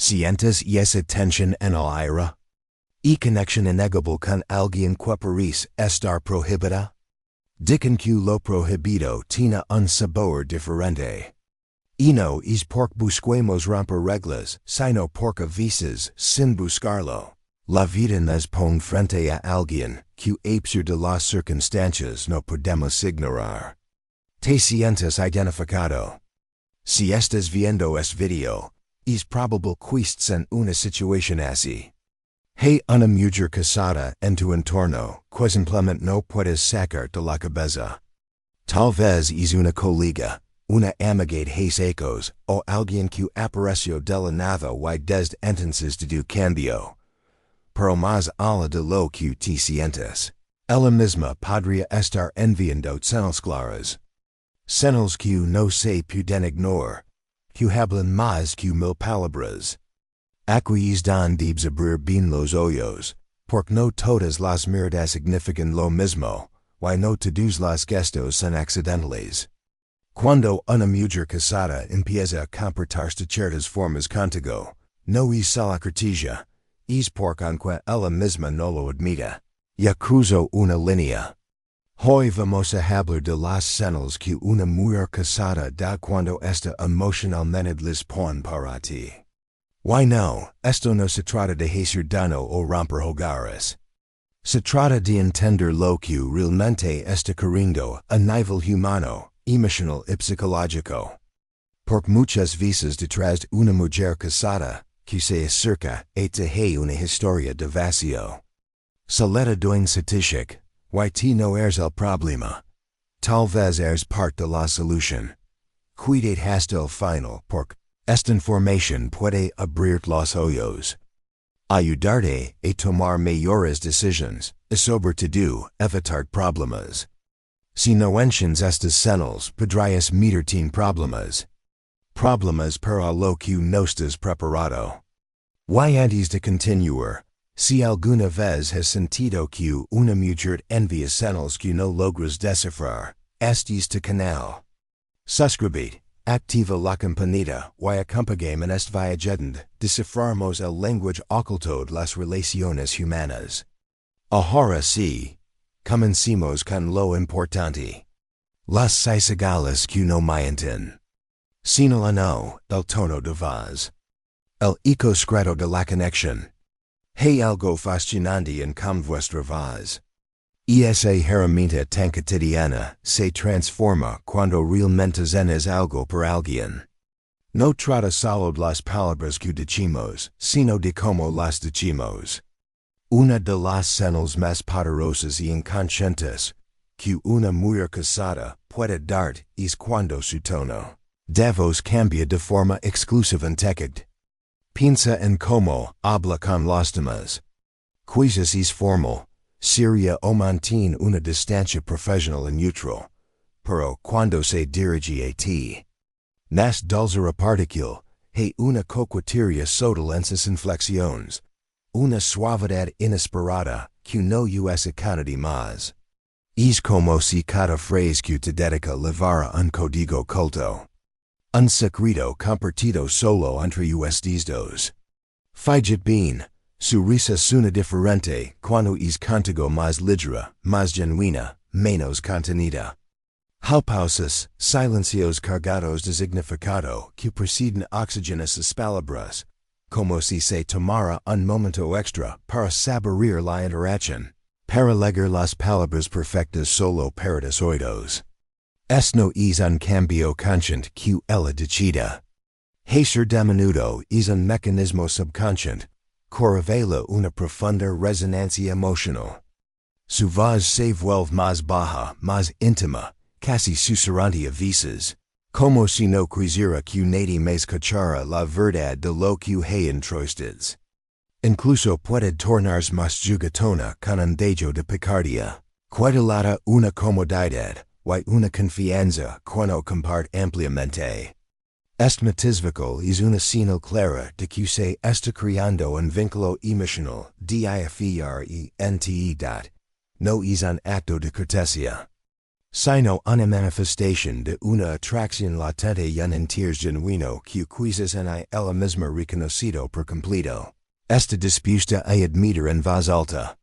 Sientes esa tensión en el aire? Y conexión innegable con alguien que parece estar prohibida? Dicen que lo prohibido tiene un sabor diferente. Y no es porque busquemos romper reglas, sino porque a veces, sin buscarlo, la vida nos pone frente a alguien que a pesar de las circunstancias no podemos ignorar. ¿Te sientes identificado? Si estás viendo este video, es probable que estés en una situación así. Hay una mujer casada en tu entorno que simplemente no puedes sacar de la cabeza. Tal vez es una colega, una amiga de ecos, o alguien que apareció de la nada y desde entonces de tu cambio. Pero más allá de lo que te sientes, ella misma podría estar enviando señales claras. Señales que no se pueden ignorar, que hablan más que mil palabras. Aquí es donde debes abrir bien los ojos, porque no todas las miradas significan lo mismo, y no todos los gestos son accidentales. Cuando una mujer casada empieza a comportarse de ciertas formas contigo, no es solo cortesía, es porque aunque ella misma no lo admita, ya cruzó una línea. Hoy vamos a hablar de las señales que una mujer casada da cuando está emocionalmente lista para ti. Why no, esto no se trata de hacer daño o romper hogares. Se trata de entender lo que realmente está ocurriendo a nivel humano, emocional y psicológico. Porque muchas veces detrás de una mujer casada, que se acerca a te una historia de vacío. Soleta doin satisfic, y ti no eres el problema. Tal vez eres parte de la solución. Cuídate hasta el final porque esta información puede abrir los ojos. Ayudarte a tomar mejores decisiones, y sobre todo, evitar problemas. Si no entiendes estas señales, podrías meterte en problemas. Problemas para lo que no estás preparado. Y antes de continuar, si alguna vez has sentido que una mujer envía señales que no logras descifrar, este es tu canal. Suscríbete. Activa la campanita y acompáñame en este viaje donde desciframos el lenguaje oculto de las relaciones humanas. Ahora sí, comencemos con lo importante. Las señales que no mienten. Señal no, el tono de voz. El eco secreto de la conexión. Hay algo fascinante en cómo vuestra voz. Esa herramienta tan cotidiana se transforma cuando realmente es algo para alguien. No trata solo de las palabras que decimos, sino de cómo las decimos. Una de las señales más poderosas y inconscientes que una mujer casada puede dar es cuando su tono de voz cambia de forma exclusiva en técnica. Piensa en cómo habla con los demás. Quizás es formal. Seria o mantiene una distancia profesional y neutral, pero cuando se dirige a ti, nas dulzura particular, hay una coquetería sutil en sus inflexiones, una suavidad inesperada que no es de más. Es como si cada frase que te dedica llevara un código oculto. Un secreto compartido solo entre ustedes dos. Fíjate bien. Su risa suena diferente cuando es contigo más ligera, más genuina, menos contenida. Hay pausas, silencios cargados de significado que preceden oxígeno a sus palabras, como si se tomara un momento extra para saborear la interacción, para leer las palabras perfectas solo para tus oídos. No es un cambio consciente que ella decida. Hacer de menudo es un mecanismo subconsciente. Revela una profunda resonancia emocional. Su voz se vuelve más baja, más íntima, casi susurrante a veces, como si no quisiera que nadie más escuchara la verdad de lo que hay entrostes. Incluso puede tornarse más juguetona con un dejo de picardía, cuidalata una comodidad, y una confianza cuando comparte ampliamente. Este matifical es una señal clara de que se está creando un vínculo emocional, diferente. No es un acto de cortesía. Sino una manifestación de una atracción latente y un interés genuino que quizás en ella misma reconocido por completo. Esta dispuesta a admitir en voz alta.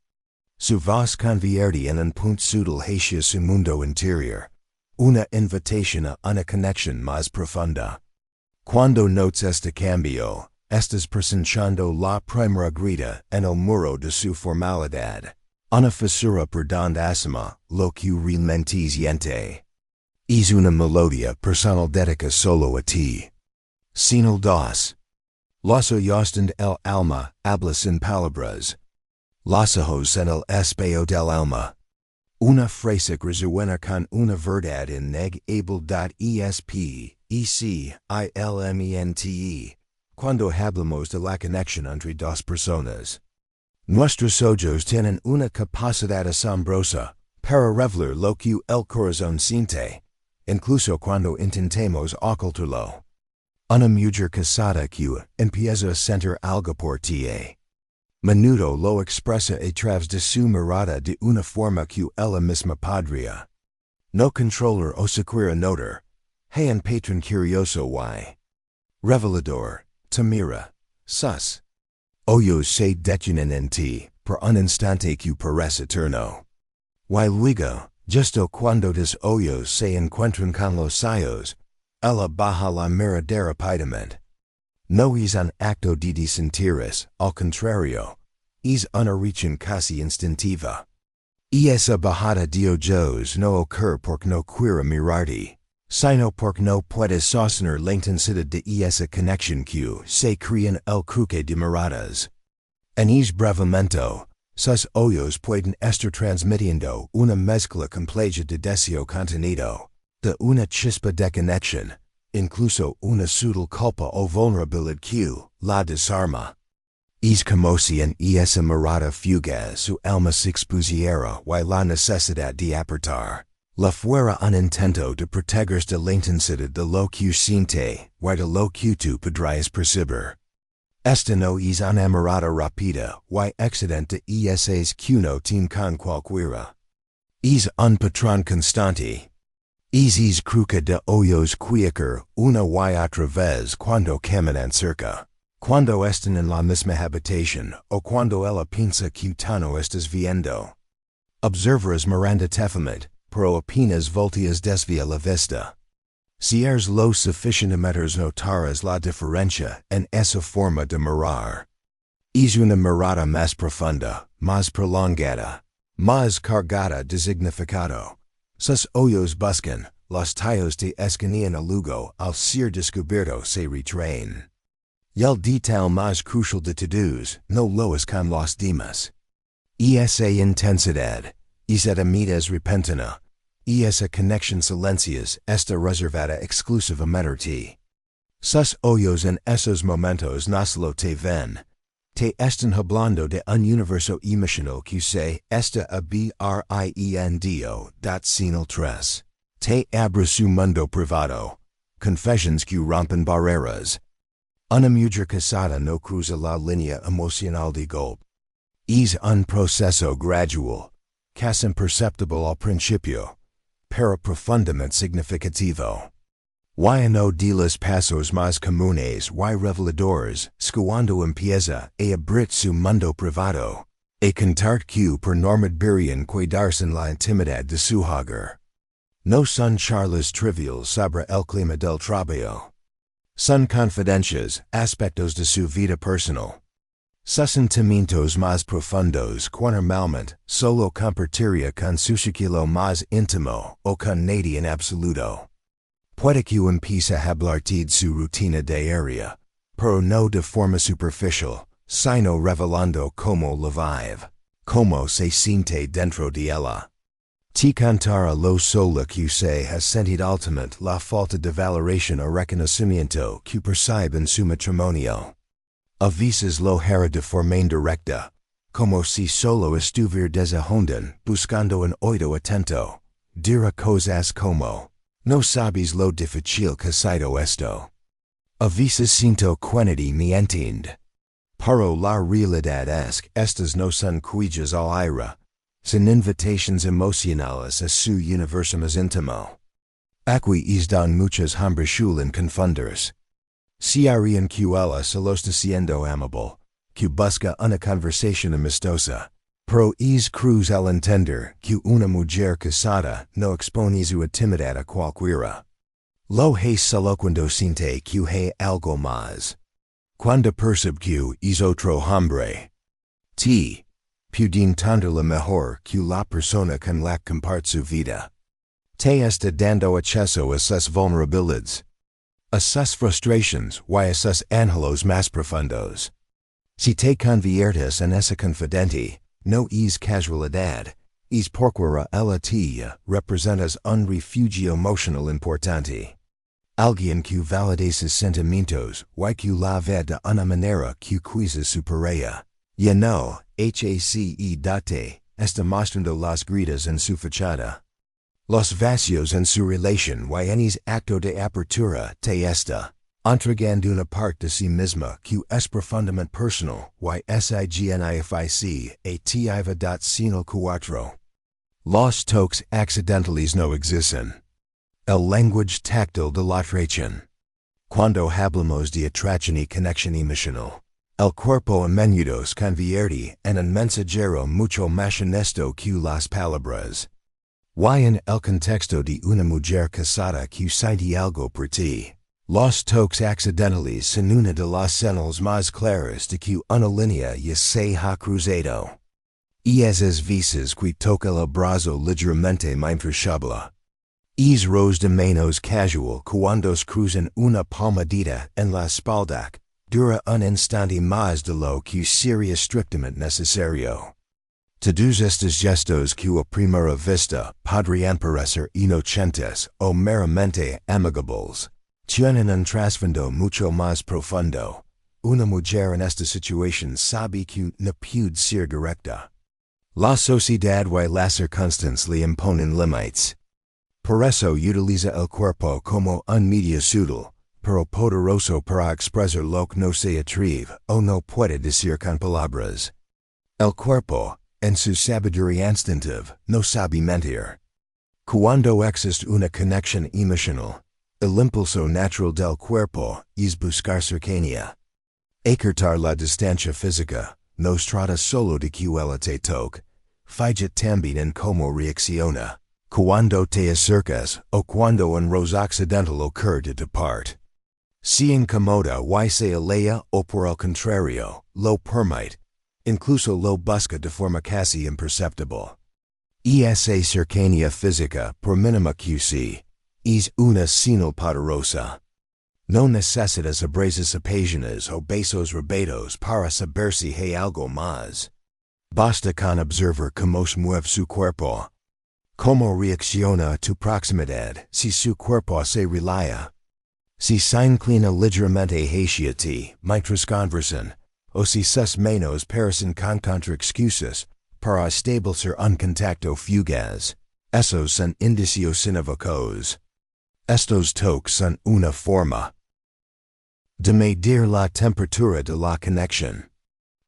Su voz convierte en un punto sutil hacia su mundo interior. Una invitación a una conexión más profunda. Cuando notes este cambio, estás presenciando la primera grita en el muro de su formalidad. Una fisura por donde asoma lo que realmente siente. Es una melodía personal dedicada solo a ti. Señal 2. Los ojos en el alma habla sin palabras. Los ojos en el espejo del alma. Una frase que resuena con una verdad innegable. Excilmente. Cuando hablamos de la conexión entre dos personas. Nuestros ojos tienen una capacidad asombrosa para revelar lo que el corazón siente, incluso cuando intentemos ocultarlo. Una mujer casada que empieza a sentir algo por ti. Menudo lo expresa a través de su mirada de una forma que ella misma podría no controlar o siquiera notar. Hay un patrón curioso y revelador. Te mira. Sus ojos se detienen en ti por un instante que parece eterno. Y luego, justo cuando tus ojos se encuentran con los suyos, ella baja la mirada rápidamente. No es un acto de desinterés, al contrario, es una reacción casi instintiva. Y esa bajada de ojos no ocurre porque no quiera mirarte, sino porque no puedes sostener la intensidad de esa conexión que se crea en el cruce de miradas. En ese breve momento, sus ojos pueden estar transmitiendo una mezcla compleja de deseo contenido, de una chispa de conexión, incluso una sutil culpa o vulnerabilidad que la desarma. Es como si en esa mirada fugaz su alma se expusiera y la necesidad de apertar la fuera un intento de protegerse de la intensidad de lo que siente y de lo que tú podrías percibir. Esta no es una mirada rápida y excedente de esas que no tiene con cualquiera. Es un patrón constante. Es cruce de ojos que ocurre una y otra vez cuando caminan cerca, cuando están en la misma habitación o cuando ella piensa que tú no estás viendo. Observarás mirando atentamente, pero apenas volteas desvía la vista. Si eres lo suficientemente notarás la diferencia en esa forma de mirar. Es una mirada más profunda, más prolongada, más cargada de significado. Sus ojos buscan, los tuyos te escanean y luego, al ser descubiertos se retraen. Y el detalle más crucial de todos, no lo es con los demás. Y esa intensidad, esa amistad repentina, y esa conexión silenciosa está reservada exclusivamente a ti. Sus ojos en esos momentos no solo te ven, te están hablando de un universo emocional que se está abriendo. Señal 3. Te abre su mundo privado. Confessions que rompen barreras. Una mujer casada no cruza la línea emocional de golpe. Es un proceso gradual, casi imperceptible al principio, pero profundamente significativo. Y uno de los pasos más comunes y reveladores cuando empieza a abrir su mundo privado, a contar que por norma deberían cuidarse en la intimidad de su hogar. No son charlas triviales sobre el clima del trabajo. Son confidencias, aspectos de su vida personal. Sus sentimientos más profundos normalmente solo compartiría con su círculo más íntimo o con nadie en absoluto. Puede que empiece a hablarte de su rutina diaria, pero no de forma superficial, sino revelando cómo la vive, cómo se siente dentro de ella. Te contará lo sola que se ha sentido altamente la falta de valoración o reconocimiento que percibe en su matrimonio. A veces lo hará de forma indirecta, como si solo estuviera desde honden buscando un oído atento. Dirá cosas como, no sabes lo difícil que ha sido esto. A veces siento que nadie me entiende. Pero la realidad es que estas no son cuellas al aire, Sin invitations emocionales a su universo más íntimo. Aquí dan muchas hombres confunders. Ciarían que ella solo está siendo amable, que busca una conversación amistosa. Pero es cruz al entender que una mujer casada no expone su intimidad a cualquiera. Lo hace solo cuando siente que hay algo más. Cuando percibe que es otro hombre. Puede entender la mejor que la persona con la que comparte su vida. Te está dando acceso a sus vulnerabilidades. A sus frustrations y a sus anhelos más profundos. Si te conviertes en ese confidente, no es casualidad, es porque ella te representas un refugio emocional importante. Alguien que valide sus sentimientos y que la ve de una manera que cuida su pareja. Ya no, date, está mostrando las grietas en su fachada. Los vacíos en su relación y en ese acto de apertura te está entregando una parte de sí misma que es profundamente personal y significa ativa sin el cuatro. Los toques accidentales no existen. El lenguaje táctil de la atracción. Cuando hablamos de atracción y conexión emocional, el cuerpo a menudo se convierte en un mensajero mucho más honesto que las palabras. Y en el contexto de una mujer casada que siente algo por ti, los toques accidentales son una de las señales más claras de que una línea ya se ha cruzado. Y esas veces que toca el brazo ligeramente mientras habla. Es rose de menos casual cuando cruzan una palmadita en la espalda, dura un instante más de lo que sería estrictamente necesario. Todos estos gestos que a primera vista podrían parecer inocentes o meramente amigables, tienen un trasfondo mucho más profundo. Una mujer en esta situación sabe que no puede ser directa. La sociedad y las circunstancias le imponen límites. Por eso utiliza el cuerpo como un medio sutil, pero poderoso para expresar lo que no se atreve o no puede decir con palabras. El cuerpo, en su sabiduría instintiva, no sabe mentir. Cuando existe una conexión emocional, el impulso natural del cuerpo es buscar cercanía. Acortar la distancia física, no trata solo de que ella te toque, falla también en cómo reacciona, cuando te acercas o cuando un roce accidental ocurre de tu parte. Si incomoda y se aleja o por el contrario, lo permite, incluso lo busca de forma casi imperceptible. Esa cercanía física, por mínima que sea, es una señal poderosa. No necesitas abrazos apasionados o besos rebados para saber si hay algo más. Basta con observar cómo se mueve su cuerpo. Cómo reacciona a tu proximidad si su cuerpo se relaja. Si se inclina ligeramente hacia ti mientras conversan, o si sus manos parecen con contra excusas para establecer un contacto fugaz. Esos son indicios inequívocos. Estos toques son una forma de medir la temperatura de la conexión,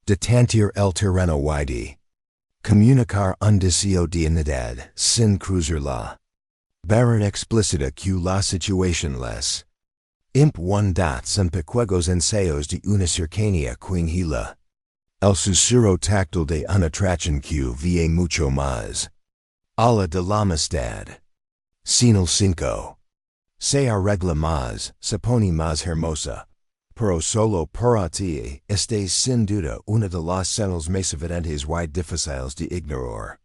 de tantear el terreno y de comunicar un deseo de unidad sin cruzarla. Barra explícita que la situación les son pequeños ensayos de una cercanía quingila. El susurro táctil de una atracción que ve mucho más allá de la amistad. Señal 5. Se arregla más, se pone más hermosa. Pero solo para ti, esta es sin duda una de las señales más evidentes y difíciles de ignorar.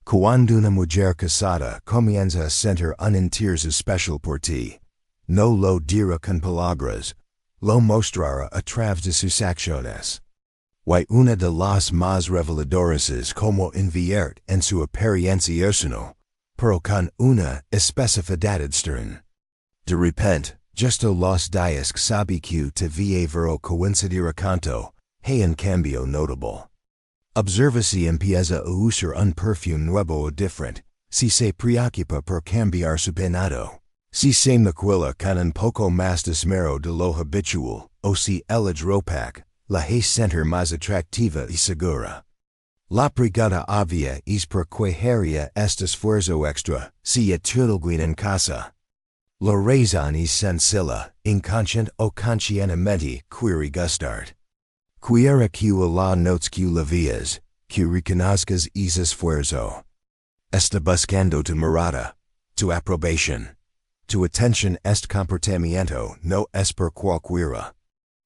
Cuando una mujer casada comienza a sentir un interés especial por ti, no lo dirá con palabras, lo mostrará a través de sus acciones. Y una de las más reveladoras es como invierte en su apariencia personal, pero con una especificidad externa. De repente, justo los días que sabe que te ve vero coincidirá canto, hay un cambio notable. Observa si empieza a usar un perfume nuevo o diferente, si se preocupa por cambiar su peinado, si se maquilla con un poco más de esmero de lo habitual, o si el ropaje la hace sentir más atractiva y segura. La pregunta obvia es por qué haría este esfuerzo extra, si estuviera en casa. La razón es sencilla, inconscient o conscientemente quiere gustar. Quiere que la notes que la vías, que reconozcas ese esfuerzo. Está buscando tu mirada, tu aprobación. Tu atención este comportamiento no es por cualquiera.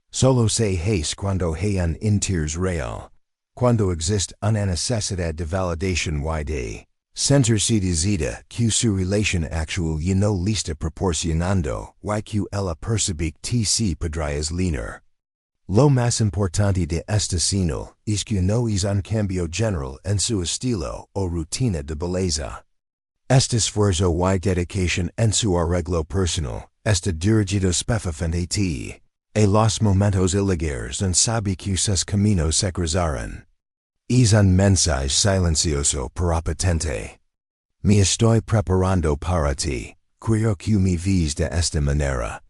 Solo se hace cuando hay un interés real. Cuando existe una necesidad de validación y de sentirse deseada que su relación actual y no lista proporcionando y que ella percibe que se podrías linear. Lo más importante de esta señal es que no es un cambio general en su estilo o rutina de belleza. Este esfuerzo y dedicación en su arreglo personal está dirigido específicamente a los momentos ilegales en sabe que sus caminos se cruzarán. Es un mensaje silencioso pero potente. Me estoy preparando para ti, quiero que me ves de esta manera.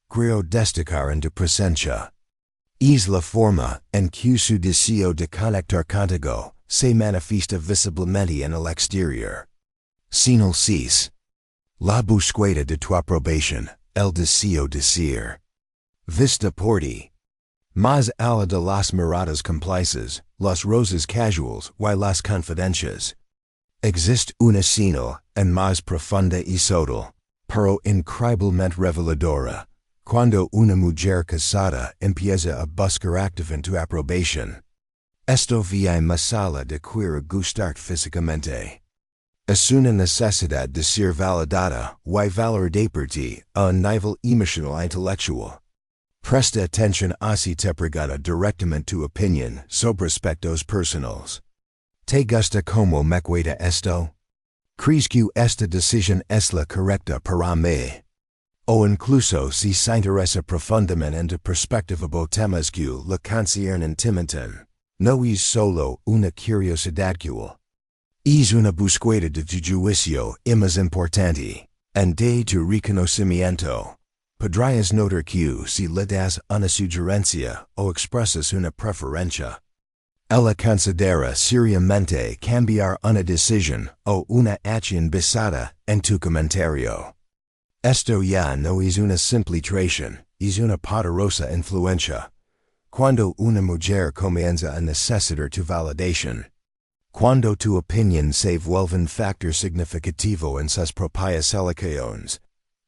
Quiero destacar en tu presencia. Es la forma en que su deseo de conectar contigo se manifiesta visiblemente en el exterior. Señal 6. La búsqueda de tu aprobación, el deseo de ser vista por ti. Más allá de las miradas cómplices, las rosas casuales y las confidencias. Existe una señal, en más profunda y sutil, pero increíblemente reveladora, cuando una mujer casada empieza a buscar activamente tu aprobación. Esto viene más allá de querer gustar físicamente. Es una necesidad de ser validada y valorada por ti a un nivel emocional intelectual. Presta atención a si te pregunta directamente tu opinión sobre aspectos personales. ¿Te gusta cómo me cuida esto? ¿Crees que esta decisión es la correcta para mí? O incluso si se interesa profundamente en tu perspectiva o temas que la conciernen intimamente, no es solo una curiosidad cool. Es una búsqueda de tu juicio y más importante, en de tu reconocimiento. Podrías notar que si le das una sugerencia o expresas una preferencia, ella considera seriamente cambiar una decisión o una acción basada en tu comentario. Esto ya no es una simple traición, es una poderosa influencia. Cuando una mujer comienza a necesitar tu validación, cuando tu opinión se vuelve un factor significativo en sus propias elecciones,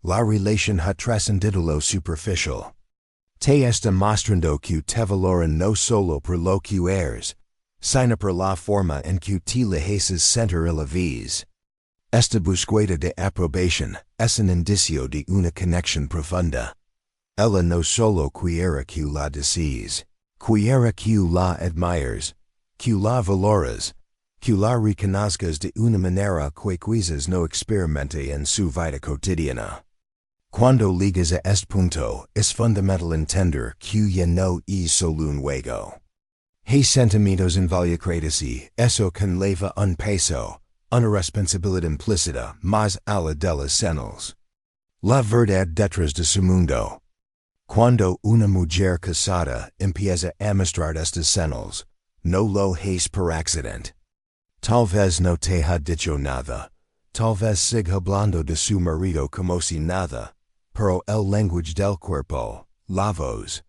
la relación ha trascendido lo superficial. Te está mostrando que te valoran no solo por lo que eres, sino por la forma en que te le haces sentir a la vez. Esta búsqueda de aprobación es un indicio de una conexión profunda. Ella no solo quiere que la desees, quiere que la admires, que la valores, que la reconozcas de una manera que quizás no experimente en su vida cotidiana. Cuando llegas a este punto, es fundamental entender que ya no es solo un juego. Hay sentimientos involucrados y eso conlleva un peso, una responsabilidad implícita más allá de las señales. La verdad detrás de su mundo. Cuando una mujer casada empieza a mostrar estas señales, no lo hace por accidente. Tal vez no te ha dicho nada, tal vez siga hablando de su marido como si nada, pero el lenguaje del cuerpo, la voz,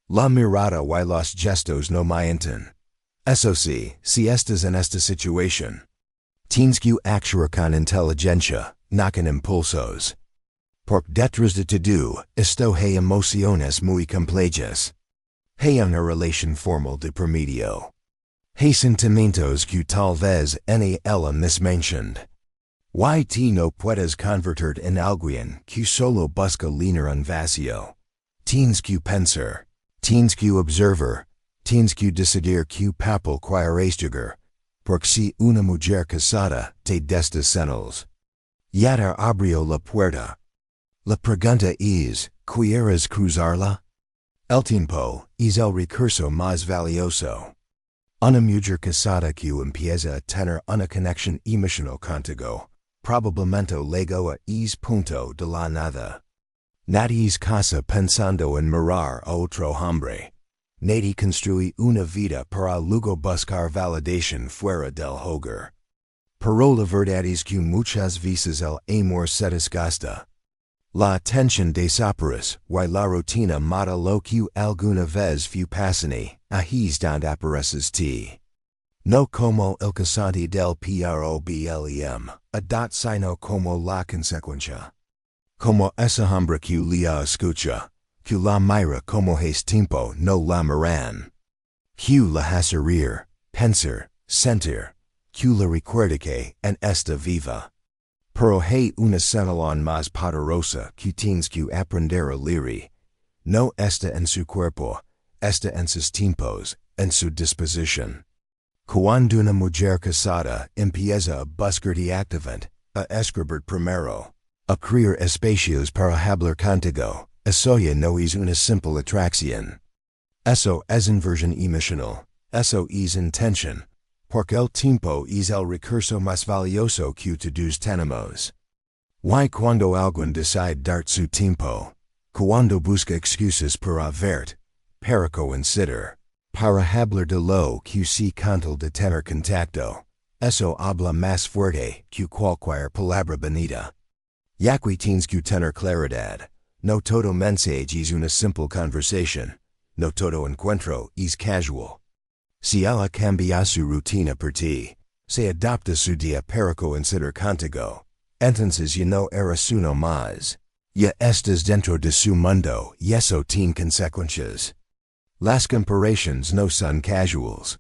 la mirada y los gestos no mienten. Eso sí, si estás en esta situación, tienes que actuar con inteligencia, no con impulsos. Porque detrás de todo esto hay emociones muy complejas. Hay una relación formal de por medio. Hay sentimientos que tal vez en ella mismentioned. Y te no puedes convertir en alguien que solo busca llenar un vacío. Tienes que pensar, tienes que observar, tienes que decidir qué papel quieres jugar. Porque si una mujer casada te destas señales, ya te abrió la puerta. La pregunta es, ¿quieres cruzarla? El tiempo es el recurso más valioso. Una mujer casada que empieza a tener una conexión emocional contigo, probablemente llegó a ese punto de la nada. Nadie casa pensando en mirar a otro hombre. Nadi construí una vida para luego buscar validación fuera del hogar. Pero la verdad es que muchas veces el amor se desgasta. La atención desaparece y la rutina mata lo que alguna vez fue pasión, ahí donde apareces ti. No como el causante del problema, sino como la consecuencia. Como esa hombre que la escucha, que la mira como es tiempo no la miran. Que la hace reír, pensar, sentir, que la recuerda que en esta viva. Pero hay una señal más poderosa que tienes que aprender a leer. No está en su cuerpo, está en sus tiempos, en su disposición. Cuando una mujer casada empieza a buscarte activamente, a escribir primero, a crear espacios para hablar contigo, eso ya no es una simple atracción. Eso es inversión emocional, eso es intención, porque el tiempo es el recurso más valioso que todos tenemos. Y cuando alguien decide dar su tiempo, cuando busca excusas para verte, para coincidir, para hablar de lo que se cantal de tener contacto, eso habla más fuerte que cualquier palabra bonita. Ya que tienes que tener claridad, no todo mensaje es una simple conversación, no todo encuentro es casual. Si ella cambia su rutina por ti, se adapta su día para coincidir contigo, entonces ya no eres uno más. Ya estás dentro de su mundo y eso tiene consecuencias. Las comparaciones no son casuals.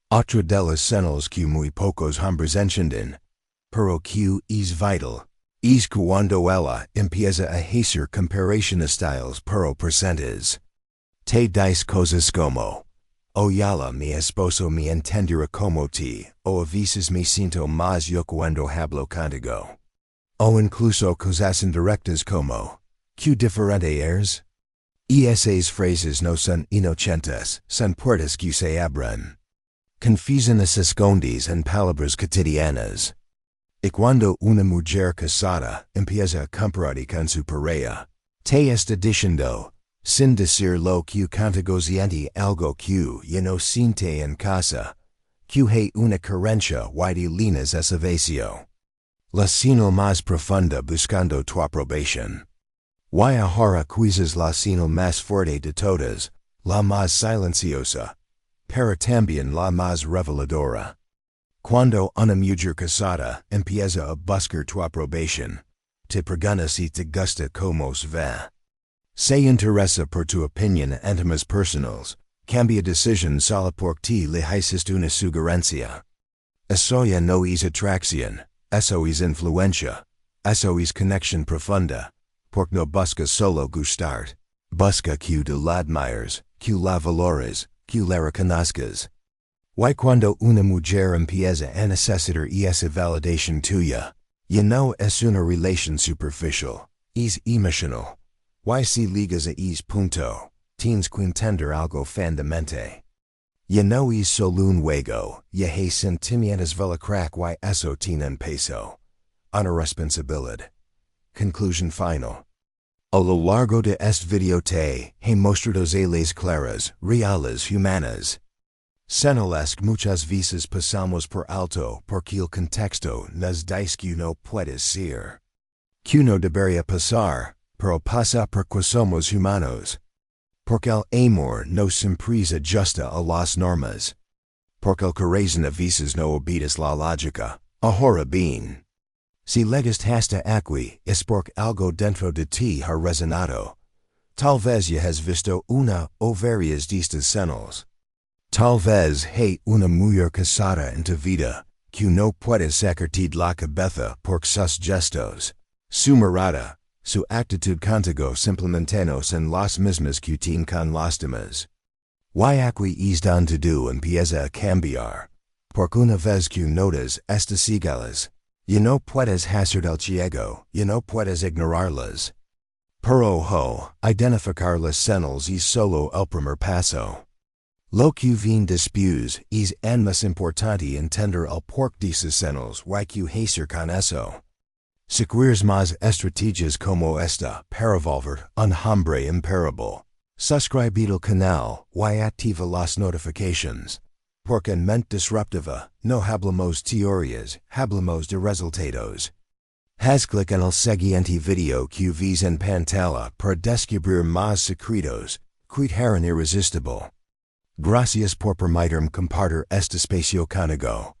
Otra de las señales que muy pocos hombres entienden, pero que es vital, es cuando ella empieza a hacer comparación styles pero presentes. Te dice cosas como, Oyala mi esposo me entenderá como ti, o a veces me siento más yo cuando hablo contigo. O incluso cosas indirectas como, ¿qué diferente eres? Y esas frases no son inocentes, son puertas que se abren. Confusan a escondidas en palabras cotidianas. Y cuando una mujer casada empieza a compararte con su pareja, te está diciendo, sin decir lo que contigo siente algo que ya no siente en casa, que hay una carencia y de líneas ese vacío. La señal más profunda buscando tu aprobación. Y ahora quizás la señal más fuerte de todas, la más silenciosa, pero también la más reveladora. Cuando una mujer casada empieza a buscar tu aprobación, te pregunta si te gusta como se ve. Se interesa por tu opinión en temas personales, cambia decisión solo porque ti le hiciste una sugerencia. Eso ya no es atracción, eso es influencia, eso es conexión profunda, porque no busca solo gustar, busca que tú la admires, que la valores, que la reconozcas. Y cuando una mujer empieza a necesitar esa validación tuya, ya no es una relación superficial, es emocional. Y si ligas a ese punto, tienes que entender algo fundamental. Ya no es solo un juego, ya hay sentimientos velacrack y eso tiene peso. Una responsabilidad. Conclusion final. A lo largo de este video te he mostrado las claras, reales humanas. Señales que muchas veces pasamos por alto porque el contexto nos dice que no puede ser. Que no debería pasar, pero pasa porque somos humanos. Porque el amor no siempre se ajusta a las normas. Porque el corazón a veces no obedes la lógica. Ahora bien, si llegaste hasta aquí es porque algo dentro de ti ha resonado. Tal vez ya has visto una o varias de estas señales. Tal vez hay una mujer casada en tu vida que no puedes sacarte de la cabeza porque sus gestos, su mirada, su actitud contigo simplemente no son las mismas que tienen con las demás. Y aquí es donde tú empieza a cambiar, porque una vez que notas estas señales, ya no puedes hacer del ciego, ya no puedes ignorarlas. Pero ojo, identificar las señales es solo el primer paso. Lo que viene después es en más importante entender el porqué de esas señales y que hacer con eso. Si quieres más estrategias como esta para volver un hombre imparable, Suscribe al canal, y activa las notifications. Porque en mente disruptiva, no hablamos teorías, hablamos de resultados. Haz clic en el siguiente video que ves en pantalla para descubrir más secretos, que harán irresistible. Gracias por permitirme compartir este espacio contigo.